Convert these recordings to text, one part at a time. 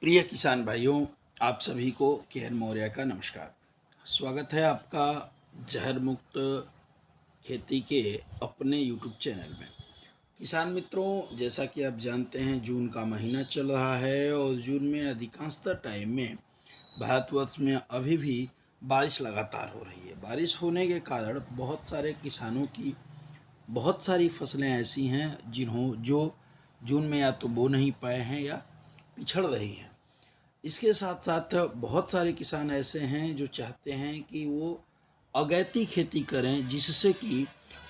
प्रिय किसान भाइयों, आप सभी को के एन मौर्य का नमस्कार। स्वागत है आपका जहर मुक्त खेती के अपने यूट्यूब चैनल में। किसान मित्रों, जैसा कि आप जानते हैं जून का महीना चल रहा है और जून में अधिकांशतः टाइम में भारतवर्ष में अभी भी बारिश लगातार हो रही है। बारिश होने के कारण बहुत सारे किसानों की बहुत सारी फसलें ऐसी हैं जो जून में या तो बो नहीं पाए हैं या पिछड़ रही हैं। इसके साथ साथ बहुत सारे किसान ऐसे हैं जो चाहते हैं कि वो अगैती खेती करें जिससे कि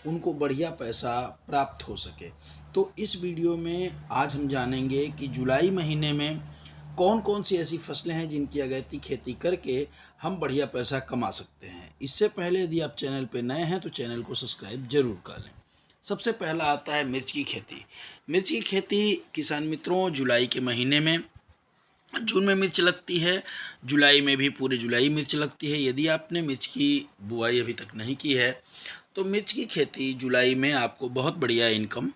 उनको बढ़िया पैसा प्राप्त हो सके। तो इस वीडियो में आज हम जानेंगे कि जुलाई महीने में कौन कौन सी ऐसी फसलें हैं जिनकी अगैती खेती करके हम बढ़िया पैसा कमा सकते हैं। इससे पहले यदि आप चैनल पर नए हैं तो चैनल को सब्सक्राइब जरूर कर लें। सबसे पहला आता है मिर्च की खेती। मिर्च की खेती किसान मित्रों जुलाई के महीने में, जून में मिर्च लगती है, जुलाई में भी पूरे जुलाई मिर्च लगती है। यदि आपने मिर्च की बुआई अभी तक नहीं की है तो मिर्च की खेती जुलाई में आपको बहुत बढ़िया इनकम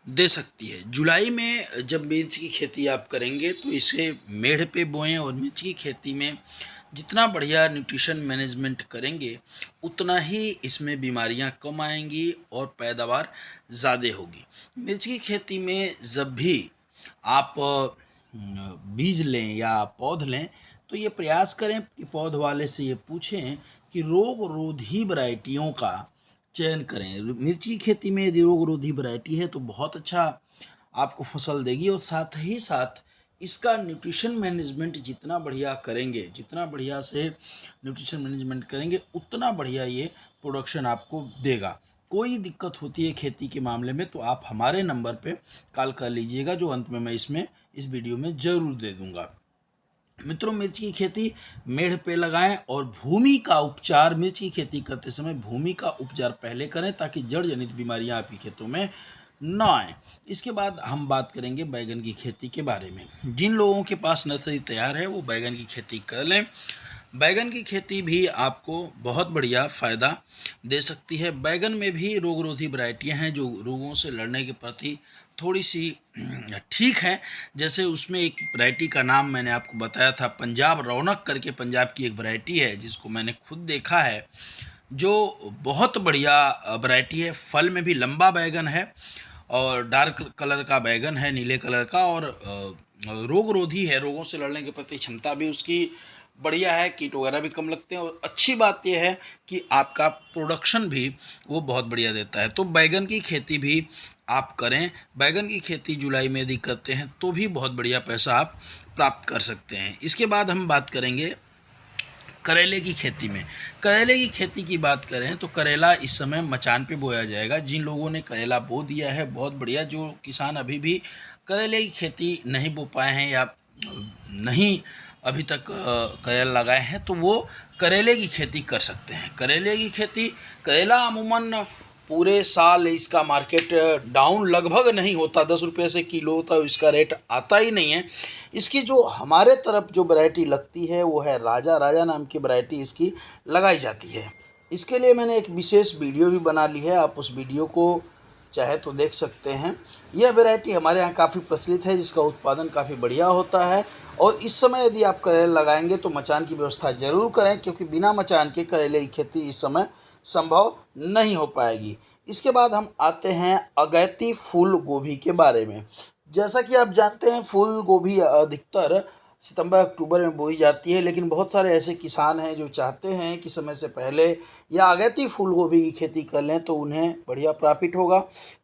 दे सकती है। जुलाई में जब मिर्च की खेती आप करेंगे तो इसे मेढ़ पे बोएं और मिर्च की खेती में जितना बढ़िया न्यूट्रिशन मैनेजमेंट करेंगे उतना ही इसमें बीमारियां कम आएंगी और पैदावार ज़्यादा होगी। मिर्च की खेती में जब भी आप बीज लें या पौध लें तो ये प्रयास करें कि पौध वाले से ये पूछें कि रोग रोधी वैरायटियों का चयन करें। मिर्ची की खेती में यदि रोग रोधी वैरायटी है तो बहुत अच्छा आपको फसल देगी और साथ ही साथ इसका न्यूट्रिशन मैनेजमेंट जितना बढ़िया करेंगे, जितना बढ़िया से न्यूट्रिशन मैनेजमेंट करेंगे उतना बढ़िया ये प्रोडक्शन आपको देगा। कोई दिक्कत होती है खेती के मामले में तो आप हमारे नंबर पे कॉल कर लीजिएगा, जो अंत में मैं इस वीडियो में ज़रूर दे दूंगा। मित्रों, मिर्च की खेती मेढ़ पे लगाएं और भूमि का उपचार मिर्च की खेती करते समय भूमि का उपचार पहले करें ताकि जड़ जनित बीमारियां आपकी खेतों में न आए। इसके बाद हम बात करेंगे बैगन की खेती के बारे में। जिन लोगों के पास नर्सरी तैयार है वो बैगन की खेती कर लें। बैगन की खेती भी आपको बहुत बढ़िया फ़ायदा दे सकती है। बैगन में भी रोग रोधी वैरायटियाँ हैं जो रोगों से लड़ने के प्रति थोड़ी सी ठीक है। जैसे उसमें एक वैरायटी का नाम मैंने आपको बताया था, पंजाब रौनक करके पंजाब की एक वैरायटी है जिसको मैंने खुद देखा है, जो बहुत बढ़िया वैरायटी है। फल में भी लंबा बैगन है और डार्क कलर का बैगन है, नीले कलर का, और रोग रोधी है, रोगों से लड़ने के प्रति क्षमता भी उसकी बढ़िया है, कीट वगैरह भी कम लगते हैं और अच्छी बात यह है कि आपका प्रोडक्शन भी वो बहुत बढ़िया देता है। तो बैगन की खेती भी आप करें। बैगन की खेती जुलाई में यदि करते हैं तो भी बहुत बढ़िया पैसा आप प्राप्त कर सकते हैं। इसके बाद हम बात करेंगे करेले की खेती में। करेले की खेती की बात करें तो करेला इस समय मचान पे बोया जाएगा। जिन लोगों ने करेला बो दिया है बहुत बढ़िया। जो किसान अभी भी करेले की खेती नहीं बो पाए हैं या नहीं अभी तक करेला लगाए हैं तो वो करेले की खेती कर सकते हैं। करेले की खेती, करेला अमूमन पूरे साल इसका मार्केट डाउन लगभग नहीं होता, 10 रुपये से किलो होता है, इसका रेट आता ही नहीं है। इसकी जो हमारे तरफ जो वैरायटी लगती है वो है राजा। राजा नाम की वैरायटी इसकी लगाई जाती है। इसके लिए मैंने एक विशेष वीडियो भी बना ली है, आप उस वीडियो को चाहे तो देख सकते हैं। यह वैरायटी हमारे यहाँ काफ़ी प्रचलित है जिसका उत्पादन काफ़ी बढ़िया होता है। और इस समय यदि आप करेला लगाएंगे तो मचान की व्यवस्था जरूर करें, क्योंकि बिना मचान के करेले की खेती इस समय संभव नहीं हो पाएगी। इसके बाद हम आते हैं अगैती फूल गोभी के बारे में। जैसा कि आप जानते हैं फूल गोभी अधिकतर सितंबर अक्टूबर में बोई जाती है, लेकिन बहुत सारे ऐसे किसान हैं जो चाहते हैं कि समय से पहले या अगैती फूल गोभी की खेती कर लें तो उन्हें बढ़िया प्रॉफिट होगा।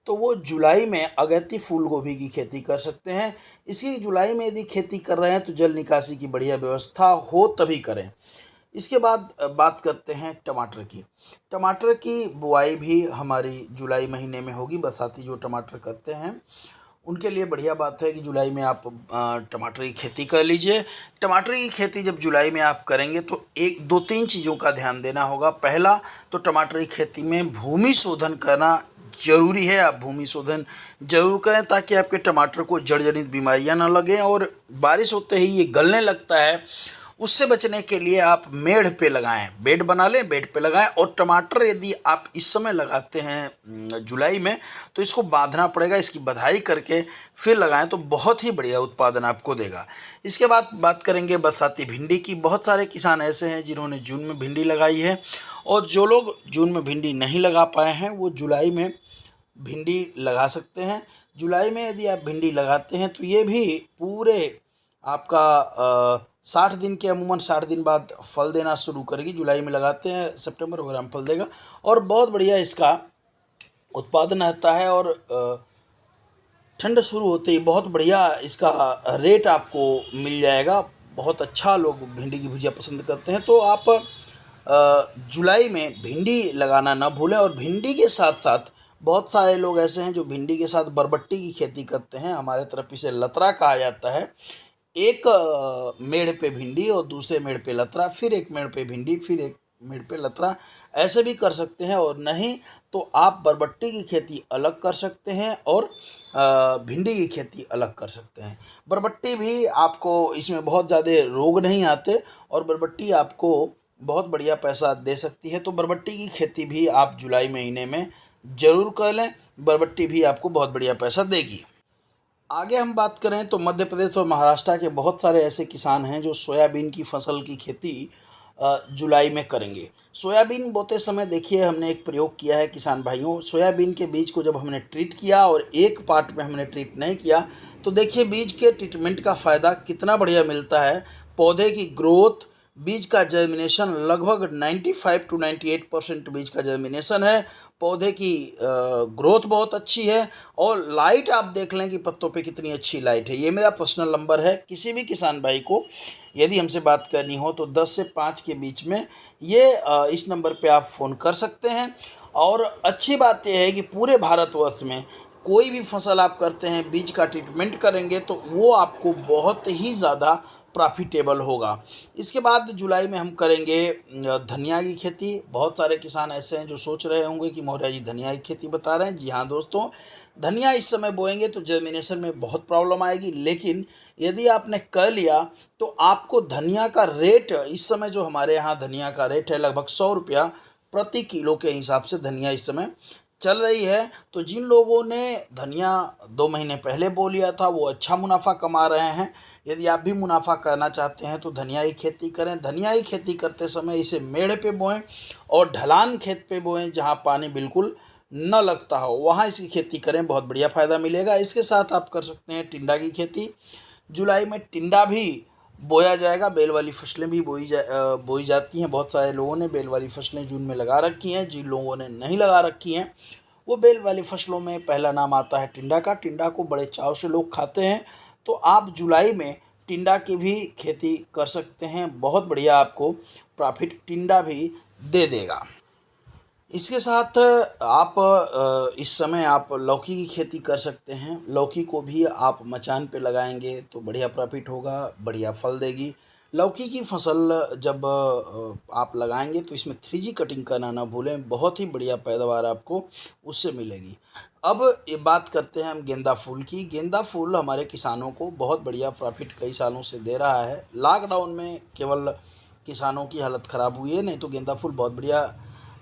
तो वो जुलाई में अगैती फूल गोभी की खेती कर सकते हैं। इसकी जुलाई में यदि खेती कर रहे हैं तो जल निकासी की बढ़िया व्यवस्था हो तभी करें। इसके बाद बात करते हैं टमाटर की। टमाटर की बुआई भी हमारी जुलाई महीने में होगी। बरसाती जो टमाटर करते हैं उनके लिए बढ़िया बात है कि जुलाई में आप टमाटर की खेती कर लीजिए। टमाटर की खेती जब जुलाई में आप करेंगे तो एक दो तीन चीज़ों का ध्यान देना होगा। पहला तो टमाटर की खेती में भूमि शोधन करना जरूरी है। आप भूमि शोधन जरूर करें ताकि आपके टमाटर को जड़ जनित बीमारियां ना लगें। और बारिश होते ही ये गलने लगता है उससे बचने के लिए आप मेढ़ पे लगाएं, बेड बना लें, बेड पे लगाएं। और टमाटर यदि आप इस समय लगाते हैं जुलाई में, तो इसको बांधना पड़ेगा, इसकी बधाई करके फिर लगाएं तो बहुत ही बढ़िया उत्पादन आपको देगा। इसके बाद बात करेंगे बरसाती भिंडी की। बहुत सारे किसान ऐसे हैं जिन्होंने जून में भिंडी लगाई है, और जो लोग जून में भिंडी नहीं लगा पाए हैं वो जुलाई में भिंडी लगा सकते हैं। जुलाई में यदि आप भिंडी लगाते हैं तो ये भी पूरे आपका 60 दिन के, अमूमन 60 दिन बाद फल देना शुरू करेगी। जुलाई में लगाते हैं, सितंबर वगैरह में फल देगा और बहुत बढ़िया इसका उत्पादन रहता है। और ठंड शुरू होते ही बहुत बढ़िया इसका रेट आपको मिल जाएगा। बहुत अच्छा लोग भिंडी की भुजिया पसंद करते हैं, तो आप जुलाई में भिंडी लगाना ना भूलें। और भिंडी के साथ साथ बहुत सारे लोग ऐसे हैं जो भिंडी के साथ बरबट्टी की खेती करते हैं। हमारे तरफ इसे लतरा कहा जाता है। एक मेड़ पे भिंडी और दूसरे मेड़ पे लतरा, फिर एक मेड़ पे भिंडी, फिर एक मेड़ पे लतरा, ऐसे भी कर सकते हैं। और नहीं तो आप बरबट्टी की खेती अलग कर सकते हैं और भिंडी की खेती अलग कर सकते हैं। बरबट्टी भी आपको, इसमें बहुत ज़्यादा रोग नहीं आते और बरबट्टी आपको बहुत बढ़िया पैसा दे सकती है। तो बरबट्टी की खेती भी आप जुलाई महीने में ज़रूर कर लें, बरबट्टी भी आपको बहुत बढ़िया पैसा देगी। आगे हम बात करें तो मध्य प्रदेश और महाराष्ट्र के बहुत सारे ऐसे किसान हैं जो सोयाबीन की फसल की खेती जुलाई में करेंगे। सोयाबीन बोते समय देखिए हमने एक प्रयोग किया है किसान भाइयों। सोयाबीन के बीज को जब हमने ट्रीट किया और एक पार्ट में हमने ट्रीट नहीं किया, तो देखिए बीज के ट्रीटमेंट का फ़ायदा कितना बढ़िया मिलता है। पौधे की ग्रोथ, बीज का जर्मिनेशन, लगभग 95 to 98% बीज का जर्मिनेशन है। पौधे की ग्रोथ बहुत अच्छी है और लाइट आप देख लें कि पत्तों पे कितनी अच्छी लाइट है। ये मेरा पर्सनल नंबर है। किसी भी किसान भाई को यदि हमसे बात करनी हो तो 10 से 5 के बीच में ये इस नंबर पे आप फ़ोन कर सकते हैं। और अच्छी बात यह है कि पूरे भारतवर्ष में कोई भी फसल आप करते हैं, बीज का ट्रीटमेंट करेंगे तो वो आपको बहुत ही ज़्यादा प्रॉफिटेबल होगा। इसके बाद जुलाई में हम करेंगे धनिया की खेती। बहुत सारे किसान ऐसे हैं जो सोच रहे होंगे कि मौर्य जी धनिया की खेती बता रहे हैं। जी हाँ दोस्तों, धनिया इस समय बोएंगे तो जर्मिनेशन में बहुत प्रॉब्लम आएगी, लेकिन यदि आपने कर लिया तो आपको धनिया का रेट, इस समय जो हमारे यहाँ धनिया का रेट है लगभग 100 रुपया प्रति किलो के हिसाब से धनिया इस समय चल रही है। तो जिन लोगों ने धनिया 2 महीने पहले बो लिया था वो अच्छा मुनाफा कमा रहे हैं। यदि आप भी मुनाफा करना चाहते हैं तो धनिया की खेती करें। धनिया की खेती करते समय इसे मेड़ पे बोएं और ढलान खेत पे बोएं जहां पानी बिल्कुल न लगता हो, वहां इसकी खेती करें, बहुत बढ़िया फ़ायदा मिलेगा। इसके साथ आप कर सकते हैं टिंडा की खेती। जुलाई में टिंडा भी बोया जाएगा। बेल वाली फसलें भी बोई जाती हैं। बहुत सारे लोगों ने बेल वाली फसलें जून में लगा रखी हैं। जिन लोगों ने नहीं लगा रखी हैं वो बेल वाली फसलों में पहला नाम आता है टिंडा का। टिंडा को बड़े चाव से लोग खाते हैं, तो आप जुलाई में टिंडा की भी खेती कर सकते हैं। बहुत बढ़िया आपको प्रॉफिट टिंडा भी दे देगा। इसके साथ आप इस समय आप लौकी की खेती कर सकते हैं। लौकी को भी आप मचान पे लगाएंगे तो बढ़िया प्रॉफिट होगा, बढ़िया फल देगी। लौकी की फसल जब आप लगाएंगे तो इसमें 3G कटिंग करना ना भूलें, बहुत ही बढ़िया पैदावार आपको उससे मिलेगी। अब ये बात करते हैं हम गेंदा फूल की। गेंदा फूल हमारे किसानों को बहुत बढ़िया प्रॉफिट कई सालों से दे रहा है। लॉकडाउन में केवल किसानों की हालत ख़राब हुई है, नहीं तो गेंदा फूल बहुत बढ़िया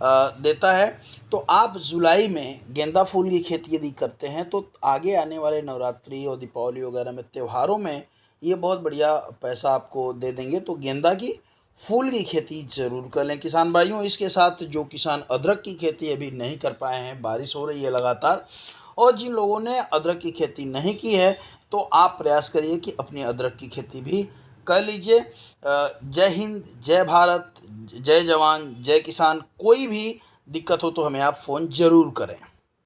देता है। तो आप जुलाई में गेंदा फूल की खेती यदि करते हैं तो आगे आने वाले नवरात्रि और दीपावली वगैरह में त्योहारों में ये बहुत बढ़िया पैसा आपको दे देंगे। तो गेंदा की फूल की खेती ज़रूर कर लें किसान भाइयों। इसके साथ जो किसान अदरक की खेती अभी नहीं कर पाए हैं, बारिश हो रही है लगातार, और जिन लोगों ने अदरक की खेती नहीं की है तो आप प्रयास करिए कि अपनी अदरक की खेती भी कर लीजिए। जय हिंद, जय भारत, जय जवान, जय किसान। कोई भी दिक्कत हो तो हमें आप फ़ोन ज़रूर करें।